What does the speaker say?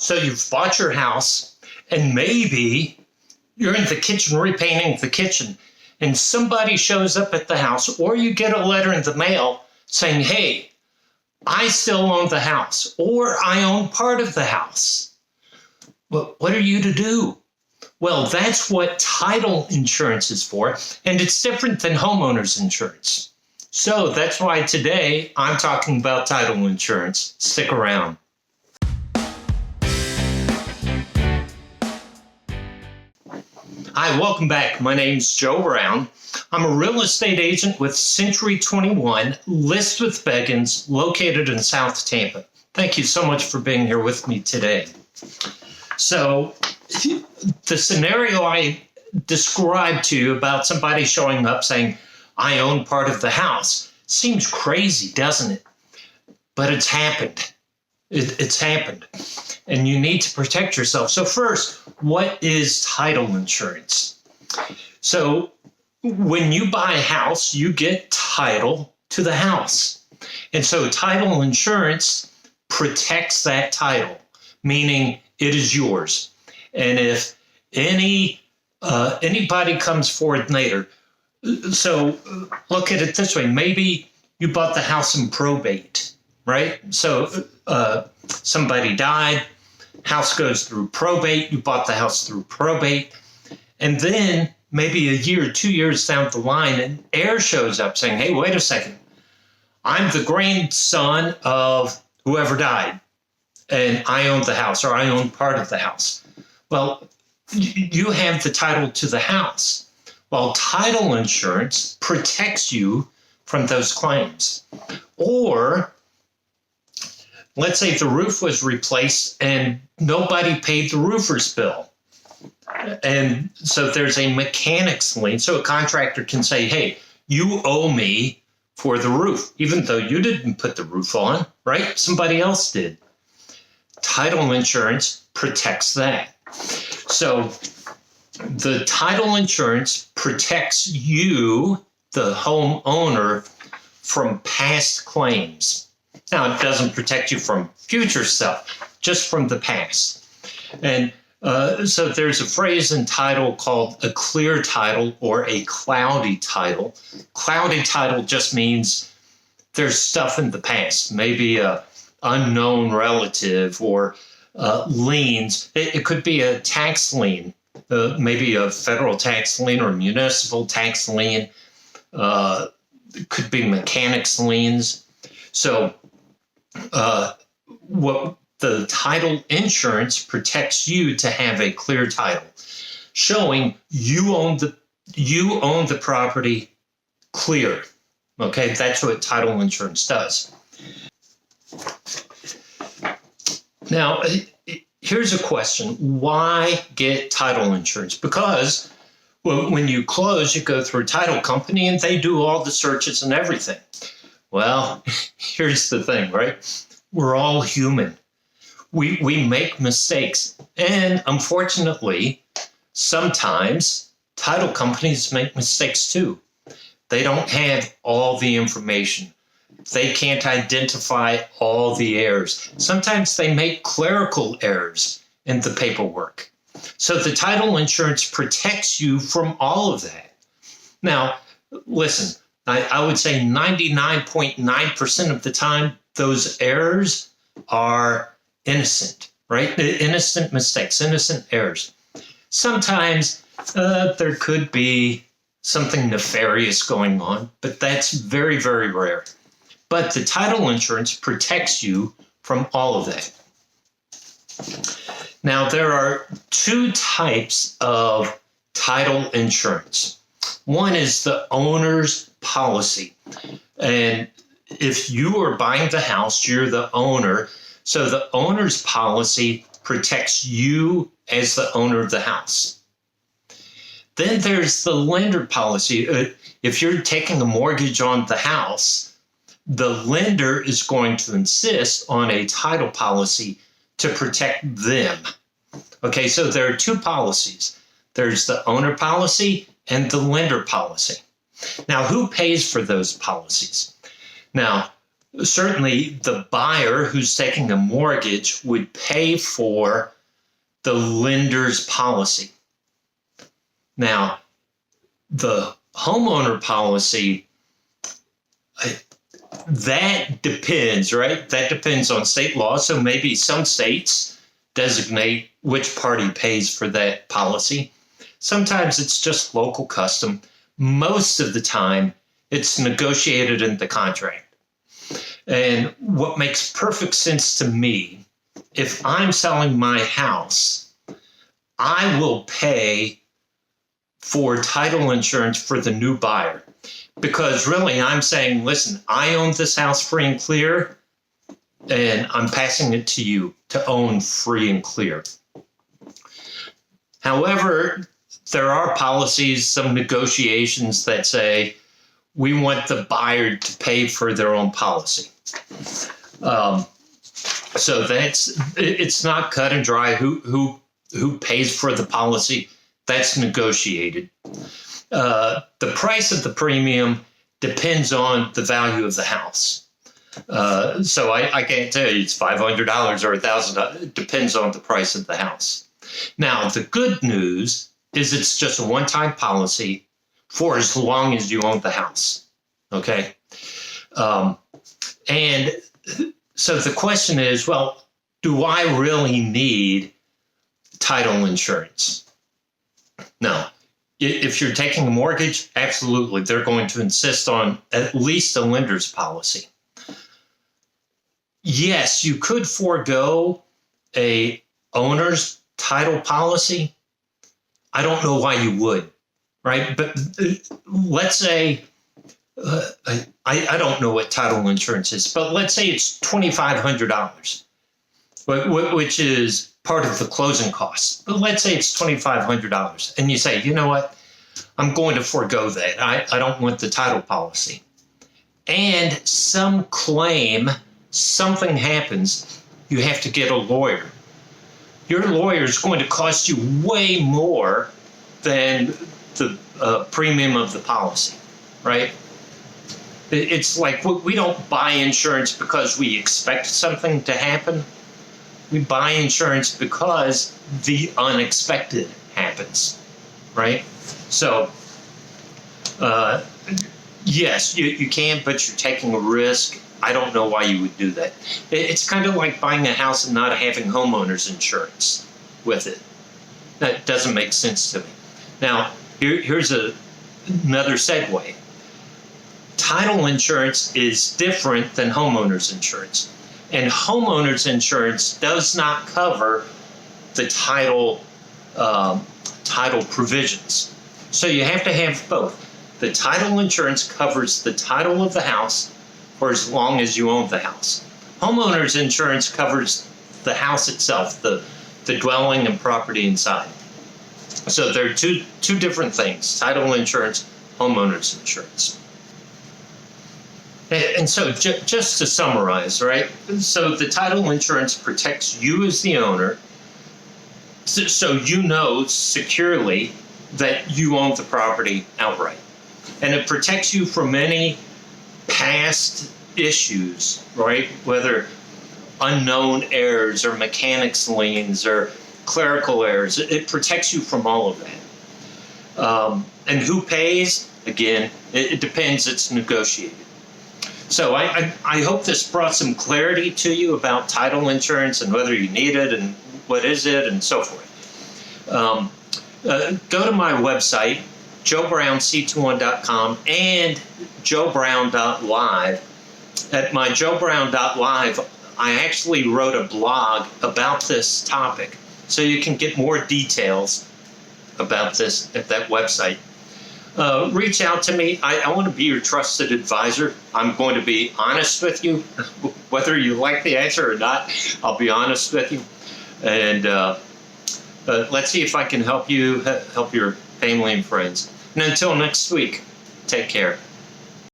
So you've bought your house, and maybe you're in the kitchen repainting the kitchen, and somebody shows up at the house, or you get a letter in the mail saying, hey, I still own the house, or I own part of the house. Well, what are you to do? Well, that's what title insurance is for, and it's different than homeowners insurance. So that's why today I'm talking about title insurance. Stick around. Hi, welcome back. My name's Joe Brown. I'm a real estate agent with Century 21, List with Beggins, located in South Tampa. Thank you so much for being here with me today. So the scenario I described to you about somebody showing up saying, I own part of the house, seems crazy, doesn't it? But it's happened. It's happened. And you need to protect yourself. So first, what is title insurance? So when you buy a house, you get title to the house. And so title insurance protects that title, meaning it is yours. And if anybody comes forward later, so look at it this way, maybe you bought the house in probate, right? So somebody died, house goes through probate, you bought the house through probate, and then maybe a year, 2 years down the line, an heir shows up saying, hey, wait a second, I'm the grandson of whoever died, and I own the house, or I own part of the house. Well, you have the title to the house. Well, title insurance protects you from those claims. Or let's say the roof was replaced and nobody paid the roofer's bill. And so there's a mechanic's lien. So a contractor can say, hey, you owe me for the roof, even though you didn't put the roof on, right? Somebody else did. Title insurance protects that. So the title insurance protects you, the homeowner, from past claims. Now, it doesn't protect you from future stuff, just from the past. And so there's a phrase in title called a clear title or a cloudy title. Cloudy title just means there's stuff in the past, maybe a unknown relative or liens. It could be a tax lien, maybe a federal tax lien or municipal tax lien. It could be mechanics liens. So what the title insurance protects you to have a clear title, showing you own the property clear. Okay, that's what title insurance does. Now, here's a question. Why get title insurance? Because when you close, you go through a title company and they do all the searches and everything. Well, here's the thing, right? We're all human. We make mistakes. And unfortunately, sometimes title companies make mistakes too. They don't have all the information. They can't identify all the errors. Sometimes they make clerical errors in the paperwork. So the title insurance protects you from all of that. Now, listen, I would say 99.9% of the time, those errors are innocent, right? Innocent mistakes, innocent errors. Sometimes there could be something nefarious going on, but that's very, very rare. But the title insurance protects you from all of that. Now, there are two types of title insurance. One is the owner's policy. And if you are buying the house, you're the owner. So the owner's policy protects you as the owner of the house. Then there's the lender policy. If you're taking a mortgage on the house, the lender is going to insist on a title policy to protect them. Okay, so there are two policies. There's the owner policy and the lender policy. Now, who pays for those policies? Now, certainly the buyer who's taking a mortgage would pay for the lender's policy. Now, the homeowner policy, that depends, right? That depends on state law. So maybe some states designate which party pays for that policy. Sometimes it's just local custom. Most of the time, it's negotiated in the contract. And what makes perfect sense to me, if I'm selling my house, I will pay for title insurance for the new buyer. Because really, I'm saying, listen, I own this house free and clear, and I'm passing it to you to own free and clear. However, there are policies, some negotiations that say we want the buyer to pay for their own policy. So it's not cut and dry who pays for the policy. That's negotiated. The price of the premium depends on the value of the house. So I can't tell you it's $500 or $1,000. It depends on the price of the house. Now, the good news is it's just a one-time policy for as long as you own the house. Okay? And so the question is, well, do I really need title insurance? No. If you're taking a mortgage, absolutely. They're going to insist on at least a lender's policy. Yes, you could forego a owner's title policy. I don't know why you would, right? But let's say, I don't know what title insurance is, but let's say it's $2,500, which is part of the closing costs. But let's say it's $2,500. And you say, you know what? I'm going to forego that. I don't want the title policy. And some claim, something happens, you have to get a lawyer. Your lawyer is going to cost you way more than the premium of the policy, right? It's like we don't buy insurance because we expect something to happen. We buy insurance because the unexpected happens, right? So, yes, you can, but you're taking a risk. I don't know why you would do that. It's kind of like buying a house and not having homeowners insurance with it. That doesn't make sense to me. Now, here's another segue. Title insurance is different than homeowners insurance. And homeowners insurance does not cover the title provisions. So you have to have both. The title insurance covers the title of the house for as long as you own the house. Homeowners insurance covers the house itself, the dwelling and property inside. So there are two different things: title insurance, homeowners insurance. And so just to summarize, right? So the title insurance protects you as the owner, so you know securely that you own the property outright. And it protects you from any past issues, right? Whether unknown errors or mechanics liens or clerical errors, it protects you from all of that. And who pays? Again, it depends. It's negotiated. So I hope this brought some clarity to you about title insurance and whether you need it and what is it and so forth. Go to my website, joebrownc21.com and joebrown.live. At my joebrown.live, I actually wrote a blog about this topic, so you can get more details about this at that website. Reach out to me. I want to be your trusted advisor. I'm going to be honest with you. Whether you like the answer or not, I'll be honest with you. And let's see if I can help you, help your family and friends. And until next week, take care.